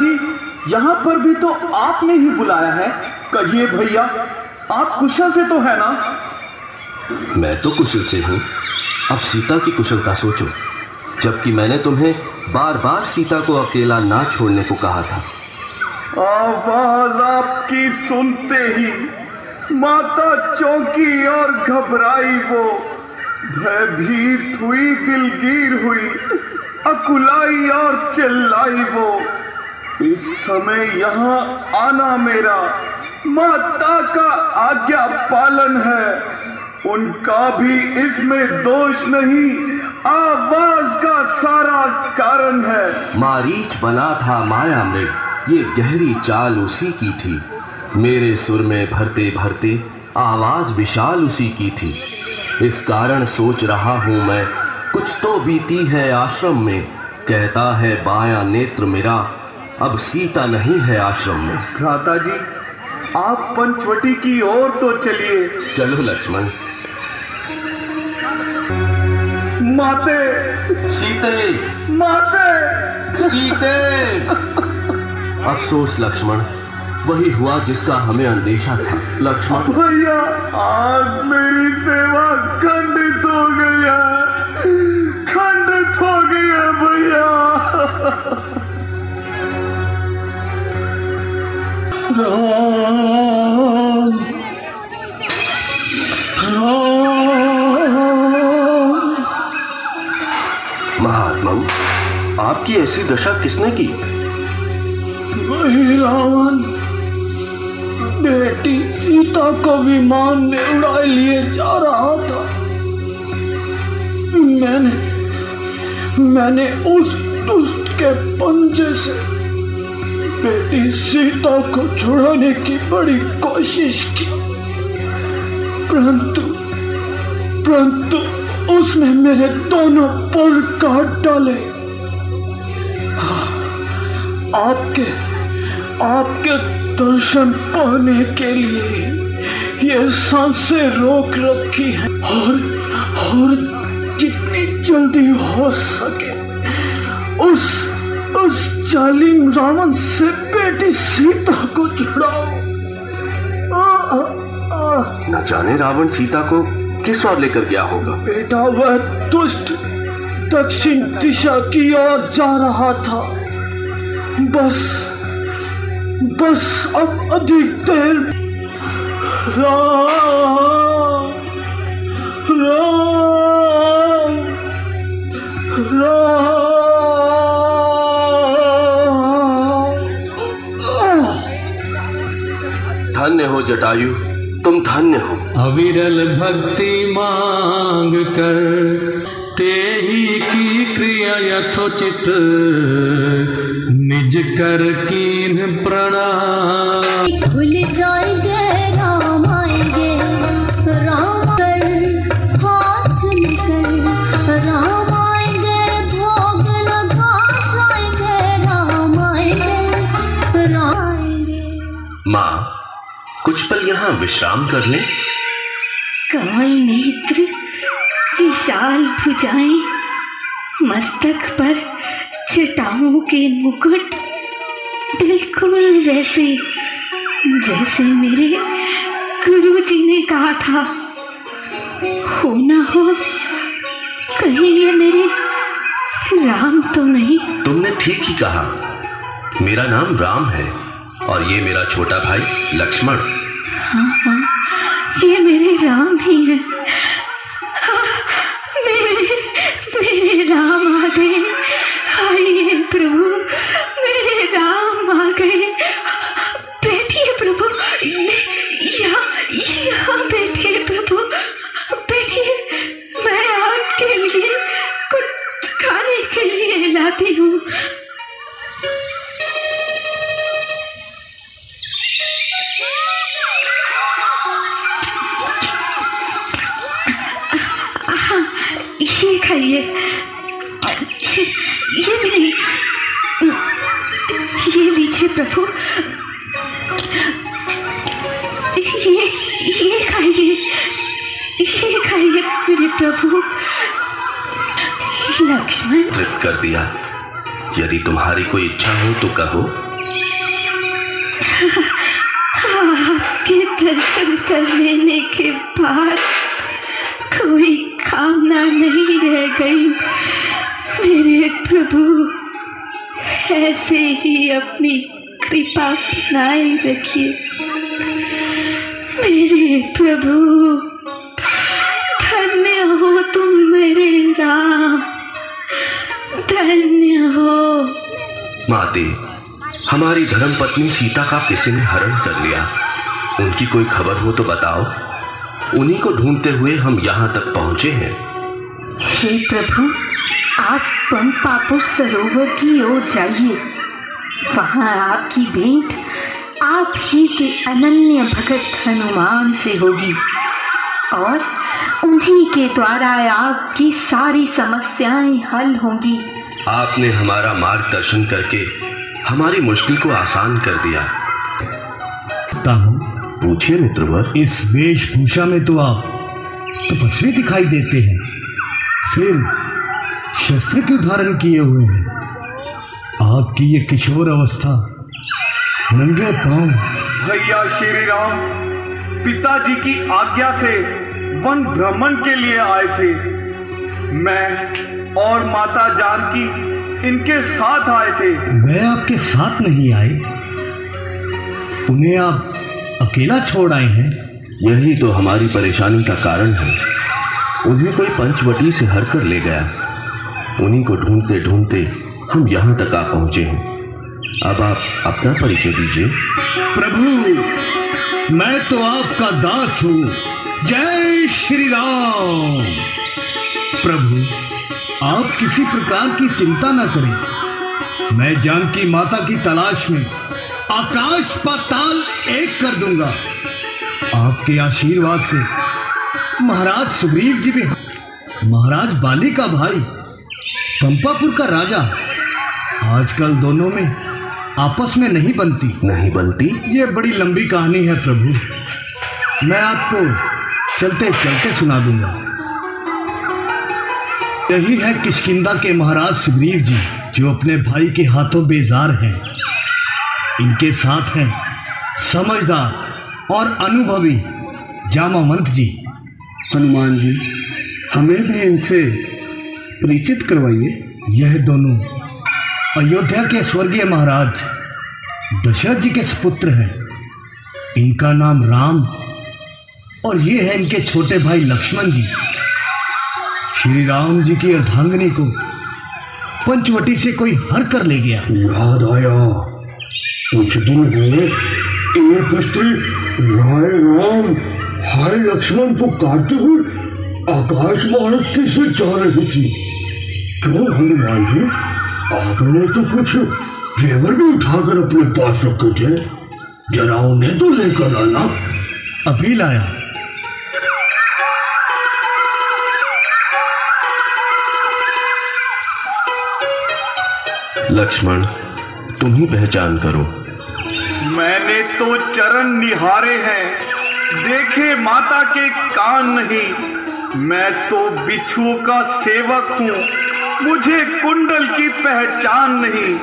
जी, यहाँ पर भी तो आपने ही बुलाया है। कहिए भैया, आप कुशल से तो है ना? मैं तो कुशल से हूँ। अब सीता की कुशलता सोचो, जबकि मैंने तुम्हें बार बार सीता को अकेला ना छोड़ने को कहा था। आवाज आपकी सुनते ही माता चौंकी और घबराई। वो भयभीत हुई, दिलगीर हुई, अकुलाई और चिल्लाई। वो इस समय यहाँ आना मेरा माता का आज्ञा पालन है। उनका भी इसमें दोष नहीं, आवाज का सारा कारण है। मारीच बना था माया मृग, ये गहरी चाल उसी की थी। मेरे सुर में भरते भरते आवाज विशाल उसी की थी। इस कारण सोच रहा हूँ मैं, कुछ तो बीती है आश्रम में। कहता है बायां नेत्र मेरा, अब सीता नहीं है आश्रम में। भ्राता जी, आप पंचवटी की ओर तो चलिए। चलो लक्ष्मण। माते, सीते, माते, सीते। अफसोस लक्ष्मण, वही हुआ जिसका हमें अंदेशा था। लक्ष्मण भैया, आज मेरी सेवा खंडित हो गई है, खंडित हो गई है भैया। राम, राम। महात्मा, आपकी ऐसी दशा किसने की? वही रावण, बेटी सीता को विमान में उड़ा लिए जा रहा था। मैंने उस दुष्ट के पंजे से बेटी सीता को छुड़ाने की बड़ी कोशिश की, परंतु उसने मेरे दोनों पर काट डाले। आपके दर्शन पाने के लिए ये सांसें रोक रखी हैं, और जितनी जल्दी हो सके उस जालिम रावण से बेटी सीता को छुड़ाओ। न जाने रावण सीता को किस ओर लेकर गया होगा। बेटा, वह दुष्ट दक्षिण दिशा की ओर जा रहा था। बस अब अधिक देर। राम, राम, राम। धन्य हो जटायु, तुम धन्य हो। अविरल भक्ति मांग कर तेहि की क्रिया यथोचित, निज कर कीन प्रणाम। खुल जाएंगे राम आएंगे, राम कर हाथ चुनकर, राम आएंगे भोग लगा जाएंगे, राम आएंगे, राम आएंगे। माँ, कुछ पल यहाँ विश्राम कर लें। कमल नेत्र, विशाल भुजाएं, मस्तक पर जटाओं के मुकुट, बिल्कुल वैसे जैसे मेरे गुरुजी ने कहा था। हो ना हो कहीं ये मेरे राम तो नहीं? तुमने ठीक ही कहा, मेरा नाम राम है और ये मेरा छोटा भाई लक्ष्मण। हाँ, ये मेरे राम ही है। मेरे राम आ गए। आइए प्रभु, मेरे राम आ गए। बैठिए प्रभु, यहाँ बैठिए प्रभु, बैठिए। मैं आपके लिए कुछ खाने के लिए लाती हूँ। ये खाइए। ये भी नहीं, ये लीजिए प्रभु, ये खाइए, ये खाइए मेरे प्रभु। लक्ष्मण, तृप्त कर दिया। यदि तुम्हारी कोई इच्छा हो तो कहो। आपके दर्शन कर लेने के बाद कोई कामना नहीं रह गई मेरे प्रभु। ऐसे ही अपनी कृपा बनाए रखिए मेरे प्रभु। धन्य हो तुम मेरे राम, धन्य हो। माते, हमारी धर्मपत्नी सीता का किसी ने हरण कर लिया। उनकी कोई खबर हो तो बताओ। उन्हीं को ढूंढते हुए हम यहाँ तक पहुँचे हैं। हे प्रभु, आप पंपापुर सरोवर की ओर जाइए। वहाँ आपकी भेंट आप ही के अनन्य भगत हनुमान से होगी और उन्हीं के द्वारा आपकी सारी समस्याएं हल होंगी। आपने हमारा मार्गदर्शन करके हमारी मुश्किल को आसान कर दिया। पूछिए मित्रवर। इस वेशभूषा में तो आप तपस्वी दिखाई देते हैं, फिर शस्त्र क्यों धारण किए हुए हैं? आपकी ये किशोर अवस्था, नंगे पांव। भैया श्री राम पिताजी की आज्ञा से वन भ्रमण के लिए आए थे। मैं और माता जानकी इनके साथ आए थे। वे आपके साथ नहीं आए, उन्हें आप अकेला छोड़ आए हैं। यही तो हमारी परेशानी का कारण है। उन्हें कोई पंचवटी से हर कर ले गया। उन्हीं को ढूंढते ढूंढते हम यहाँ तक आ पहुँचे हैं। अब आप अपना परिचय दीजिए। प्रभु, मैं तो आपका दास हूँ। जय श्री राम। प्रभु, आप किसी प्रकार की चिंता न करें। मैं जानकी माता की तलाश में आकाश पाताल एक कर दूंगा। आपके आशीर्वाद से महाराज सुग्रीव जी भी, महाराज बाली का भाई, पंपापुर का राजा, आजकल दोनों में आपस में नहीं बनती। ये बड़ी लंबी कहानी है प्रभु, मैं आपको चलते चलते सुना दूंगा। यही है किष्किंधा के महाराज सुग्रीव जी, जो अपने भाई के हाथों बेजार हैं। इनके साथ हैं समझदार और अनुभवी जामावंत जी। हनुमान जी, हमें भी इनसे परिचित करवाइए। यह दोनों अयोध्या के स्वर्गीय महाराज दशरथ जी के सुपुत्र हैं। इनका नाम राम और ये है इनके छोटे भाई लक्ष्मण जी। श्री राम जी की अर्धांगिनी को पंचवटी से कोई हर कर ले गया। याद आया, कुछ दिन हुए एक स्त्री हाय राम हाय लक्ष्मण को काटते हुए आकाश मार्ग से जा रही थी। क्यों हनुमान जी, आपने तो कुछ जेवर भी उठाकर अपने पास रखे थे, जरा उन्हें तो लेकर आना। अभी लाया। लक्ष्मण, तुम ही पहचान करो। मैंने तो चरण निहारे हैं, देखे माता के कान नहीं। मैं तो बिच्छुओं का सेवक हूँ, मुझे कुंडल की पहचान नहीं।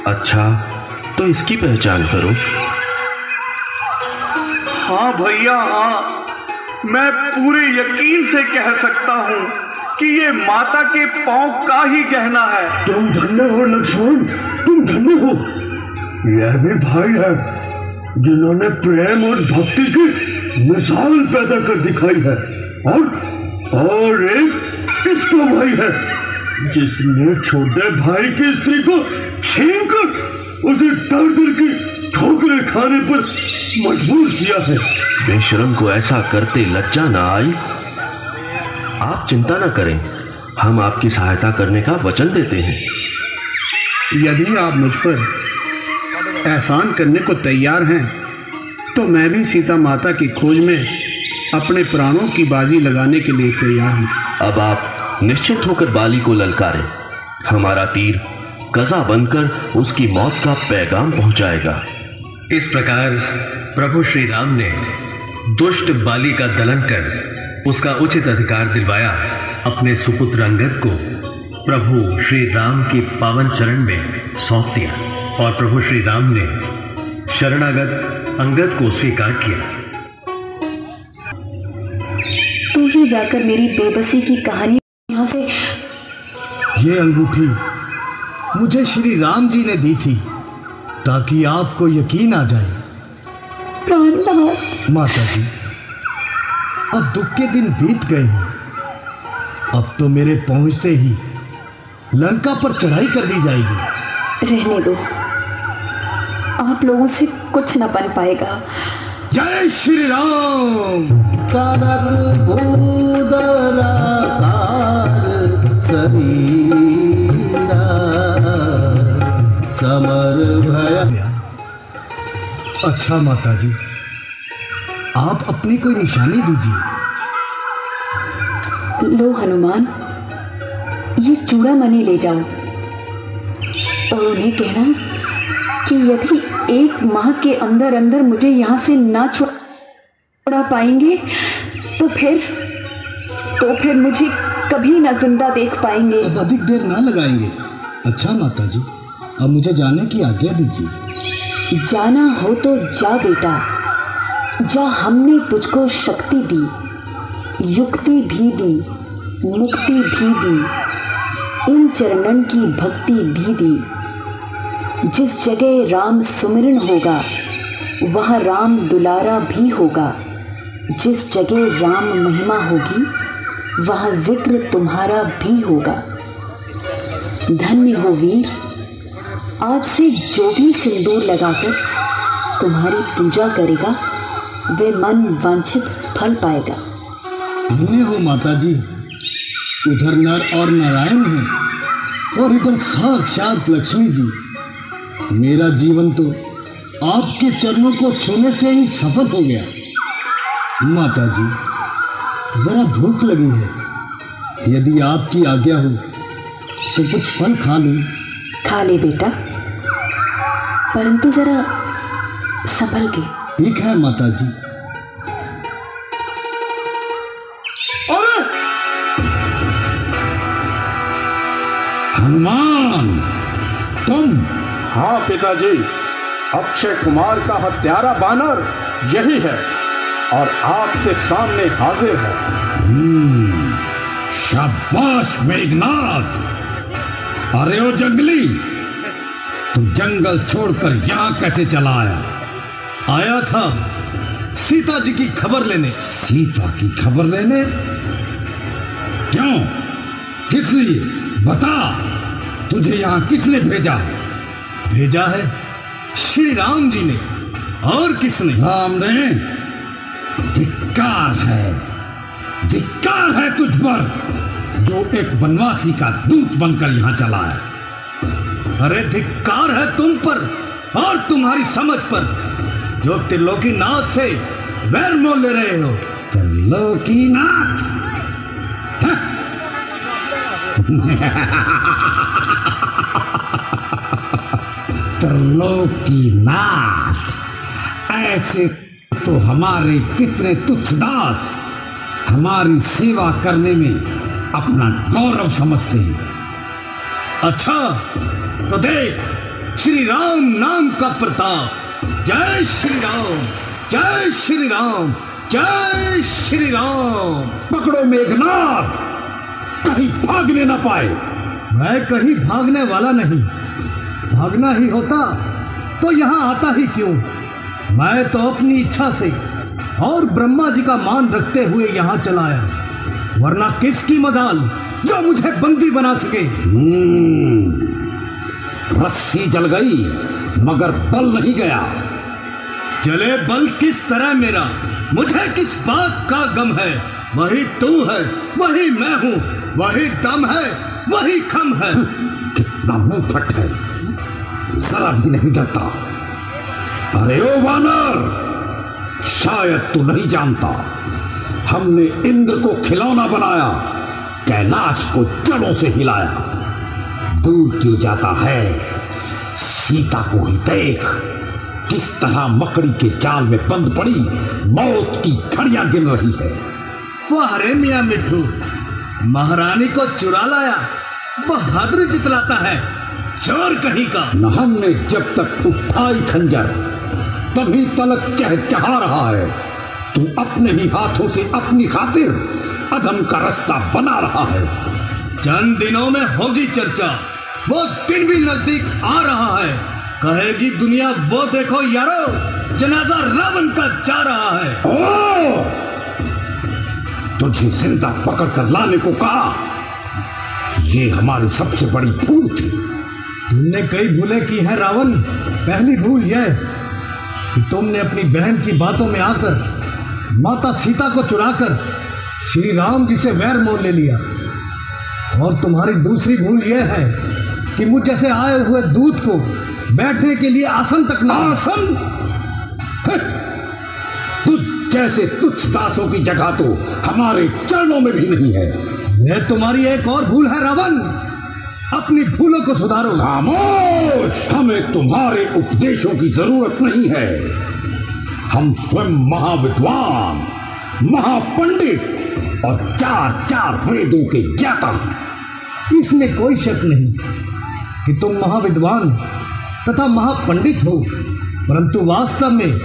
अच्छा, तो इसकी पहचान करो। हाँ भैया हाँ, मैं पूरे यकीन से कह सकता हूँ कि ये माता के पांव का ही गहना है। तुम धन्य हो लक्ष्मण, तुम धन्य हो। यह भी भाई है जिन्होंने प्रेम और भक्ति की मिसाल पैदा कर दिखाई है। और एक इसका भाई है जिसने छोटे भाई की स्त्री को छीनकर उसे दर दर की ठोकरें खाने पर मजबूर किया है। बेशरम को ऐसा करते लज्जा ना आई। आप चिंता न करें, हम आपकी सहायता करने का वचन देते हैं। यदि आप मुझ पर एहसान करने को तैयार हैं तो मैं भी सीता माता की खोज में अपने प्राणों की बाजी लगाने के लिए तैयार हूँ। अब आप निश्चित होकर बाली को ललकारें। हमारा तीर गजा बनकर उसकी मौत का पैगाम पहुंचाएगा। इस प्रकार प्रभु श्री राम ने दुष्ट बाली का दलन कर उसका उचित अधिकार दिलवाया अपने सुपुत्र अंगद को प्रभु श्री राम की पावन चरण में सौंप दिया और प्रभु श्री राम ने शरणागत अंगद को स्वीकार किया। तू ही जाकर मेरी बेबसी की कहानी यहाँ से। ये अंगूठी मुझे श्री राम जी ने दी थी ताकि आपको यकीन आ जाए। प्राणनाथ। माता जी, अब दुख के दिन बीत गए हैं। अब तो मेरे पहुंचते ही लंका पर चढ़ाई कर दी जाएगी। रहने दो, आप लोगों से कुछ न बन पाएगा। जय श्री राम। कनक भूधरा सरीरा समर भया। अच्छा माता जी, आप अपनी कोई निशानी दीजिए। लो हनुमान, ये चूड़ामणि ले जाओ और उन्हें कहना कि यदि 1 माह के अंदर अंदर मुझे यहाँ से ना छुड़ा पाएंगे तो फिर मुझे कभी ना जिंदा देख पाएंगे। अब अधिक देर ना लगाएंगे। अच्छा माता जी, अब मुझे जाने की आज्ञा दीजिए। जाना हो तो जा बेटा, जा। हमने तुझको शक्ति दी, युक्ति भी दी, मुक्ति भी दी, इन चरणन की भक्ति भी दी। जिस जगह राम सुमिरन होगा वहाँ राम दुलारा भी होगा। जिस जगह राम महिमा होगी वहाँ जिक्र तुम्हारा भी होगा। धन्य हो वीर, आज से जो भी सिंदूर लगाकर तुम्हारी पूजा करेगा वे मन वांछित फल पाएगा। धन्य हो माता जी। उधर नर और नारायण हैं और इधर साक्षात लक्ष्मी जी। मेरा जीवन तो आपके चरणों को छूने से ही सफल हो गया। माता जी, जरा भूख लगी है। यदि आपकी आज्ञा हो तो कुछ फल खा लूं। खा ले बेटा, परंतु जरा संभल के। ठीक है माता जी। हनुमान, तुम? हाँ पिताजी, अक्षय कुमार का हत्यारा बानर यही है और आपके सामने हाजिर है। शाबाश मेघनाथ। अरे ओ जंगली, तू जंगल छोड़कर यहाँ कैसे चला आया? आया था सीता जी की खबर लेने। सीता की खबर लेने? क्यों? किस लिए? बता, तुझे यहाँ किसने भेजा? भेजा है श्री राम जी ने। और किसने? राम ने? धिक्कार है तुझ पर, जो एक वनवासी का दूत बनकर यहाँ चला है। अरे धिक्कार है तुम पर और तुम्हारी समझ पर, जो त्रिलोकीनाथ से वैर मोल ले रहे हो। त्रिलोकीनाथ? त्रिलोकीनाथ, ऐसे तो हमारे कितने तुच्छ दास हमारी सेवा करने में अपना गौरव समझते हैं। अच्छा तो देख श्री राम नाम का प्रताप। जय श्री राम, जय श्री राम, जय श्री राम। पकड़ो मेघनाथ, कहीं भागने ना पाए। मैं कहीं भागने वाला नहीं। भागना ही होता तो यहाँ आता ही क्यों। मैं तो अपनी इच्छा से और ब्रह्मा जी का मान रखते हुए यहाँ चला आया, वरना किसकी मजाल जो मुझे बंदी बना सके। रस्सी जल गई मगर बल नहीं गया। जले बल किस तरह मेरा, मुझे किस बात का गम है। वही तू है, वही मैं हूँ, वही दम है, वही खम है। कितना मुंह फट है, जरा भी नहीं डरता। अरे ओ वानर, शायद तू नहीं जानता, हमने इंद्र को खिलौना बनाया, कैलाश को जड़ों से हिलाया। दूर क्यों जाता है, सीता को ही देख, किस तरह मकड़ी के जाल में बंद पड़ी मौत की घड़ियां गिन रही है। वाह रे मियां मिठू, महारानी को चुरा लाया बहादुरी जितलाता है, चोर कहीं का। न हमने जब तक उठाई खंजर तभी तलक चहचहा रहा है। तू अपने ही हाथों से अपनी खातिर अधम का रास्ता बना रहा है। चंद दिनों में होगी चर्चा, वो दिन भी नजदीक आ रहा है। कहेगी दुनिया वो देखो यारो, जनाजा रावण का जा रहा है। ओ! तुझे जिंदा पकड़ कर लाने को कहा, ये हमारी सबसे बड़ी भूल थी। तुमने कई भूलें की हैं रावण। पहली भूल यह कि तुमने अपनी बहन की बातों में आकर माता सीता को चुराकर श्री राम जी से वैर मोल ले लिया। और तुम्हारी दूसरी भूल यह है कि मुझ जैसे आए हुए दूत को बैठने के लिए आसन तक ना। आसन? तुझ जैसे तुच्छ दासों की जगह तो हमारे चरणों में भी नहीं है। यह तुम्हारी एक और भूल है रावण। अपनी भूलों को सुधारो। खामोश! हमें तुम्हारे उपदेशों की जरूरत नहीं है। हम स्वयं महाविद्वान, महापंडित और चार चार वेदों के ज्ञाता हैं। इसमें कोई शक नहीं कि तुम महाविद्वान तथा महापंडित हो, परंतु वास्तव में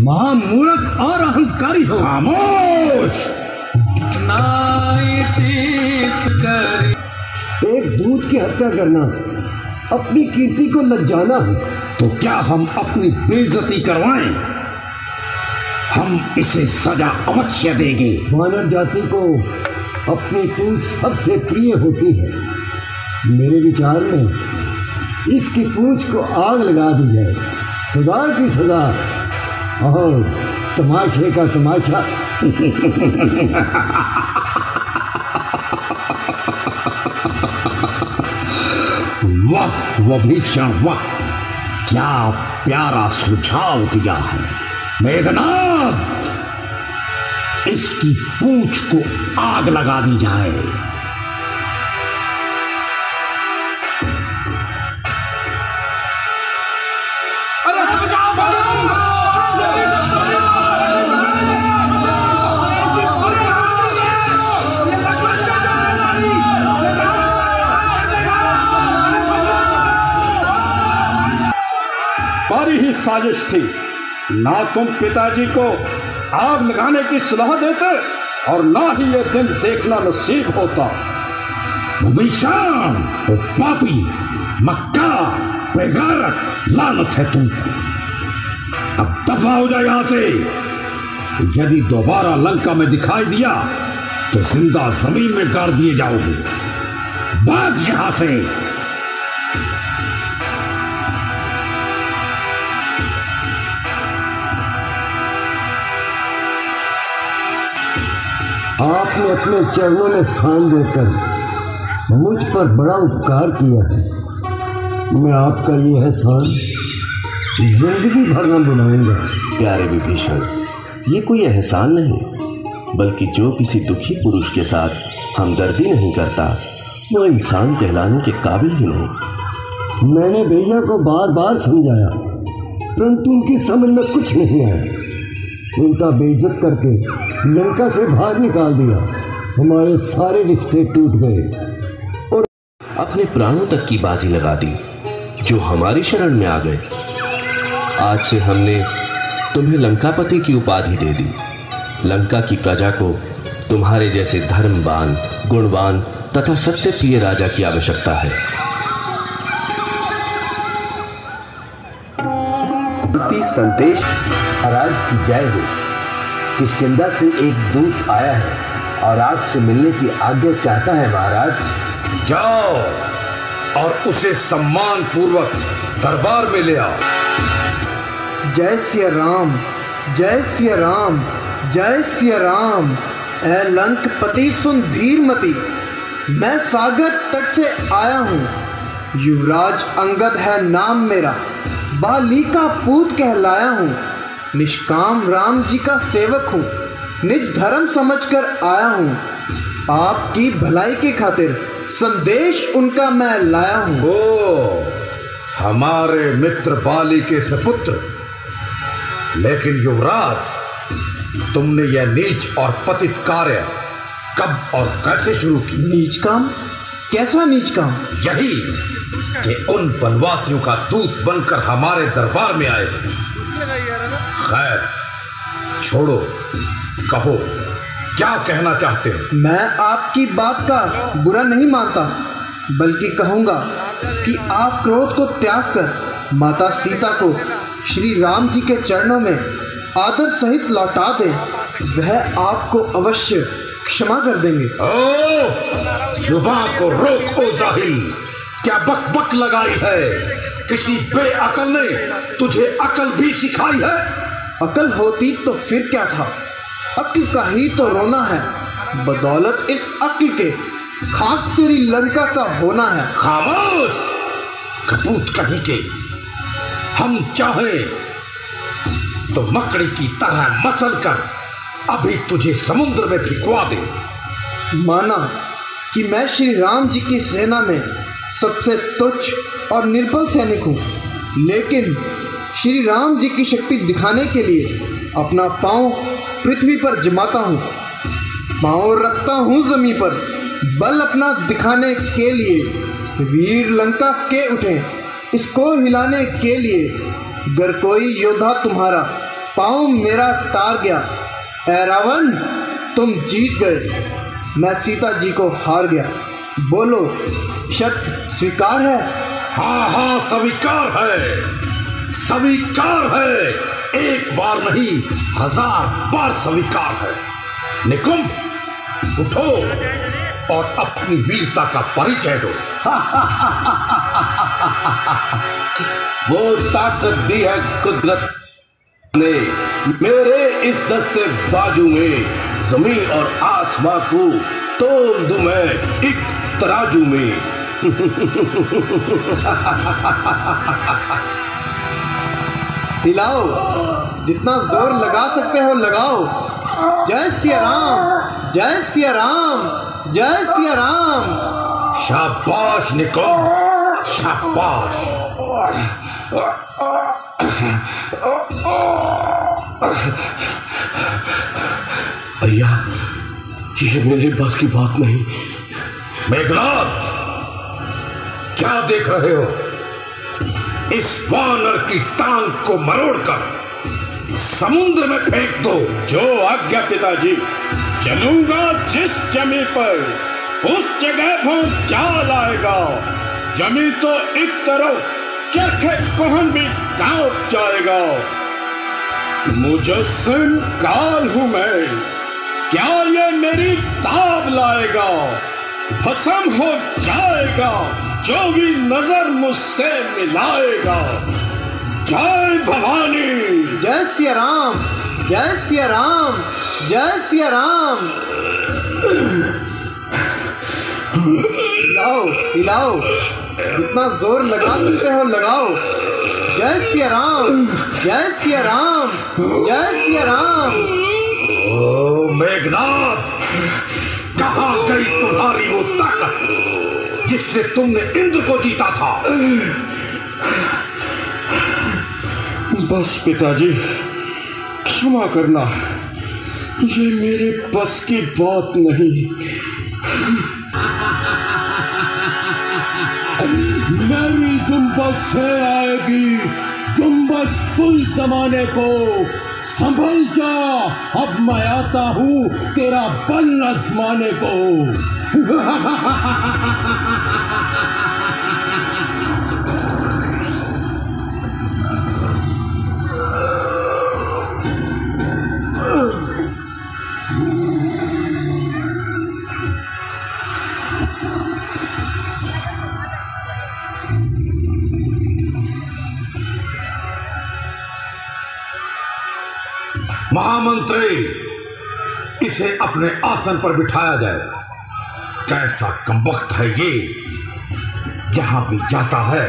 महामूर्ख और अहंकारी हो। खामोश! एक दूत की हत्या करना अपनी कीर्ति को लज्जाना है। तो क्या हम अपनी बेइज्जती करवाएं? हम इसे सजा अवश्य देंगे। वानर जाति को अपनी पूंछ सबसे प्रिय होती है। मेरे विचार में इसकी पूंछ को आग लगा दी जाए। सजा की सजा और तमाशे का तमाशा। वाह विभीषण वाह, क्या प्यारा सुझाव दिया है। मेघनाद, इसकी पूंछ को आग लगा दी जाए। हमारी ही साजिश थी। ना तुम पिताजी को आग लगाने की सलाह देते और ना ही यह दिन देखना नसीब होता। विभीषण, वो पापी, मक्कार, बेगैरत, लानत है तुम। अब दफा हो जाए यहां से। यदि दोबारा लंका में दिखाई दिया तो जिंदा जमीन में गाड़ दिए जाओगे। भाग यहां से। आपने अपने चरणों में स्थान देकर मुझ पर बड़ा उपकार किया है। मैं आपका ये एहसान जिंदगी भर न भुलाऊंगा। प्यारे विभीषण, ये कोई एहसान नहीं, बल्कि जो किसी दुखी पुरुष के साथ हमदर्दी नहीं करता वो इंसान कहलाने के काबिल ही नहीं। मैंने भैया को बार बार समझाया, परंतु उनकी समझ में कुछ नहीं आया। उनका बेइज्जत करके लंका से बाहर निकाल दिया। हमारे सारे रिश्ते टूट गए और अपने प्राणों तक की बाजी लगा दी जो हमारी शरण में आ गए। आज से हमने तुम्हें लंकापति की उपाधि दे दी। लंका की प्रजा को तुम्हारे जैसे धर्मवान, गुणवान तथा सत्यप्रिय राजा की आवश्यकता है। संदेश महाराज की जय हो। किष्किंधा से एक दूत आया है और आपसे मिलने की आज्ञा चाहता है महाराज। जाओ और उसे सम्मान पूर्वक दरबार में ले आओ। जय सिया राम, जय सिया राम, जय सिया राम। ऐ लंकपति सुन धीरमती, मैं सागर तट से आया हूँ। युवराज अंगद है नाम मेरा, बाली का पूत कहलाया हूँ। निष्काम राम जी का सेवक हूँ, निज धर्म समझकर आया हूँ। आपकी भलाई के खातिर संदेश उनका मैं लाया हूँ। ओ, हमारे मित्र बाली के सपुत्र। लेकिन युवराज, तुमने यह नीच और पतित कार्य कब और कैसे शुरू की? नीच काम? कैसा नीच काम? यही कि उन वनवासियों का दूत बनकर हमारे दरबार में आए। खैर छोड़ो, कहो क्या कहना चाहते हो? मैं आपकी बात का बुरा नहीं मानता, बल्कि कहूंगा कि आप क्रोध को त्याग कर माता सीता को श्री राम जी के चरणों में आदर सहित लौटा दें। वह आपको अवश्य क्षमा कर देंगे। ओ, जुबान को रोको जाहिल, क्या बक बक लगाई है? किसी बेअकल ने तुझे अकल भी सिखाई है? अकल होती तो फिर क्या था, अक्ल का ही तो रोना है। बदौलत इस अक्ल के खाक तेरी लंका का होना है। खामोश कपूत कहीं के। हम चाहें तो मकड़ी की तरह मसल कर अभी तुझे समुद्र में फिकवा दे। माना कि मैं श्री राम जी की सेना में सबसे तुच्छ और निर्बल सैनिक हूँ, लेकिन श्री राम जी की शक्ति दिखाने के लिए अपना पांव पृथ्वी पर जमाता हूँ, पांव रखता हूँ जमीन पर। बल अपना दिखाने के लिए वीर लंका के उठे, इसको हिलाने के लिए अगर कोई योद्धा तुम्हारा पांव मेरा टार गया, ऐ रावण तुम जीत गए, मैं सीता जी को हार गया। बोलो शर्त स्वीकार है? हाँ हाँ स्वीकार है, स्वीकार है। एक बार नहीं 1000 बार स्वीकार है। निकुंभ उठो और अपनी वीरता का परिचय दो। वो ताकत दी है कुदरत ने मेरे इस दस्ते बाजू में, जमीन और आसमां को तोल दूं मैं एक तराजू में। हिलाओ, जितना जोर लगा सकते हो लगाओ। जय सिया राम, जय सिया राम, जय सिया राम। शाबाश निकुंभ, शाबाश। भैया ये मेरे बस की बात नहीं। मेघनाथ क्या देख रहे हो? इस वानर की टांग को मरोड़कर समुद्र में फेंक दो। जो आज्ञा पिताजी। चलूंगा जिस जमी पर उस जगह भों चाल आएगा। जमी तो एक तरफ चरखे कोहन भी कांप जाएगा। मुजस्सिम काल हूं मैं, क्या ये मेरी ताब लाएगा? भस्म हो जाएगा जो भी नजर मुझसे मिलाएगा। जय भवानी। जय सिया राम, जय सिया राम, जय सिया राम। हिलाओ हिलाओ, जितना जोर लगा सकते हो लगाओ। जय सिया राम, जय सिया राम, जय सिया राम। ओ मेघनाथ, कहां गई तुम्हारी वो ताकत जिससे तुमने इंद्र को जीता था? बस पिताजी क्षमा करना, ये मेरे बस की बात नहीं। मेरी जुम्बश से आएगी जुम्बश कुल जमाने को। संभल जा, अब मैं आता हूं तेरा बल आजमाने को। महामंत्री, इसे अपने आसन पर बिठाया जाए। कैसा कमबख्त है ये, जहां भी जाता है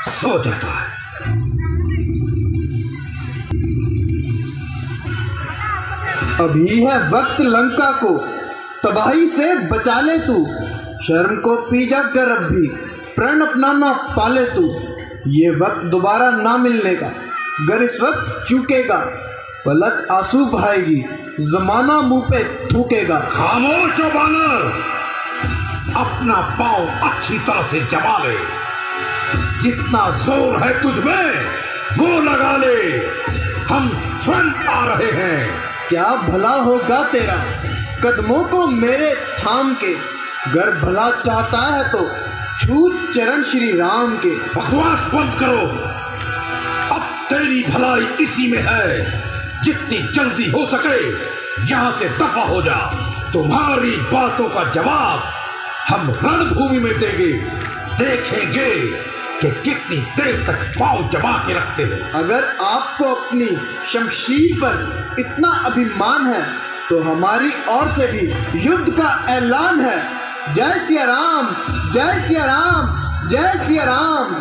सो जाता है। अभी है वक्त लंका को तबाही से बचा ले तू। शर्म को पी जा कर अब भी प्रण अपना ना पाले तू। ये वक्त दोबारा ना मिलने का, अगर इस वक्त चूकेगा पलक आंसू बहाएगी, जमाना मुंह पे थूकेगा। खामोश हो बानर, अपना पांव अच्छी तरह से जमा ले। जितना जोर है तुझ में वो लगा ले, हम स्वयं आ रहे हैं। क्या भला होगा तेरा कदमों को मेरे थाम के, गर भला चाहता है तो छूत चरण श्री राम के। बकवास बंद करो, अब तेरी भलाई इसी में है। जितनी जल्दी हो सके यहाँ से दफा हो जा। तुम्हारी बातों का जवाब हम रणभूमि में देंगे, देखेंगे कि कितनी देर तक पांव जमा के रखते हो। अगर आपको अपनी शमशीर पर इतना अभिमान है तो हमारी ओर से भी युद्ध का ऐलान है। जय सिया राम, जय सिया राम, जय सिया राम।